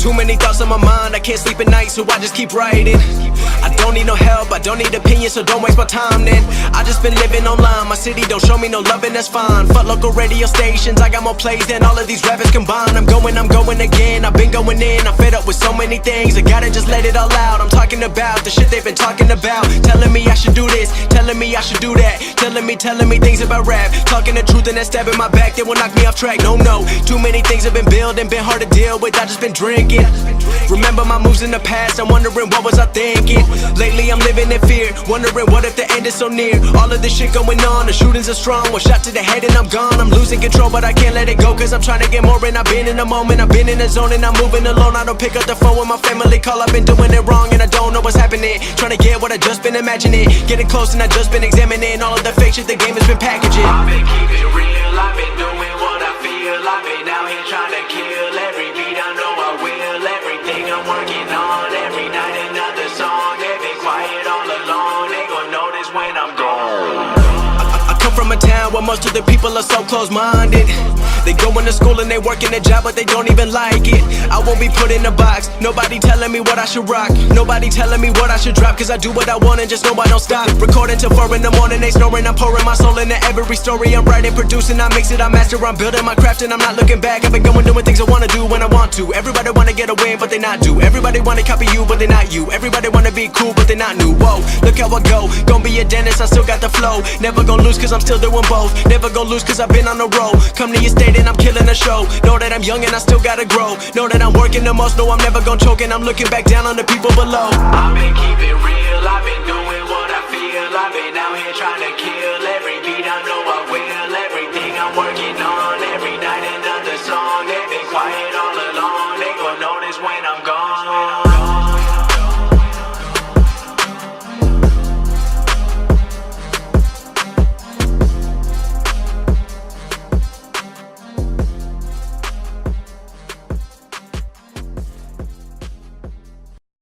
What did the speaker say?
Too many thoughts on my mind, I can't sleep at night, so I just keep writing. I don't need no help, I don't need opinions, so don't waste my time then. I just been living online, my city don't show me no loving, that's fine. Fuck local radio stations, I got more plays than all of these rappers combined. I'm going again, I've been going in, I'm fed up with so many things. I gotta just let it all out, I'm talking about the shit they've been talking about. Telling me I should do this, telling me I should do that. Telling me things about rap. Talking the truth and that stab in my back, they will knock me off track, no. Too many things have been building, been hard to deal with, I just been drinking. Remember my moves in the past, I'm wondering what was I thinking. Lately I'm living in fear, wondering what if the end is so near. All of this shit going on, the shootings are strong. One shot to the head and I'm gone. I'm losing control but I can't let it go, cause I'm trying to get more. And I've been in the moment, I've been in the zone, and I'm moving alone. I don't pick up the phone when my family call, I've been doing it wrong and I don't know what's happening. Trying to get what I just been imagining, getting close and I just been examining all of the fake shit the game has been packaging. I've been keeping it real, I've been doing what I feel. I've been out here trying to kill every beat, I know I will. Everything I'm working on, every night another song. They've been quiet all along, they gon' notice when I'm gone. I come from a town where most of the people are so close-minded. They going to school and they working a job but they don't even like it. I won't be put in a box, nobody telling me what I should rock. Nobody telling me what I should drop, cause I do what I want and just know I don't stop. Recording till 4 in the morning, they snoring. I'm pouring my soul into every story. I'm writing, producing, I mix it, I master. I'm building my craft and I'm not looking back. I've been going doing things I wanna do when I want to. Everybody wanna get a win but they not do. Everybody wanna copy you but they not you. Everybody wanna be cool but they not new. Whoa, look how I go, gon' be a dentist, I still got the flow. Never gon' lose cause I'm still doing both. Never gon' lose cause I've been on the road. Come to your state and I'm killing the show. Know that I'm young and I still gotta grow. Know that I'm working the most, know I'm never gon' choke. And I'm looking back down on the people below. I've been keeping it real, I've been doing what I feel. I've been out here trying to kill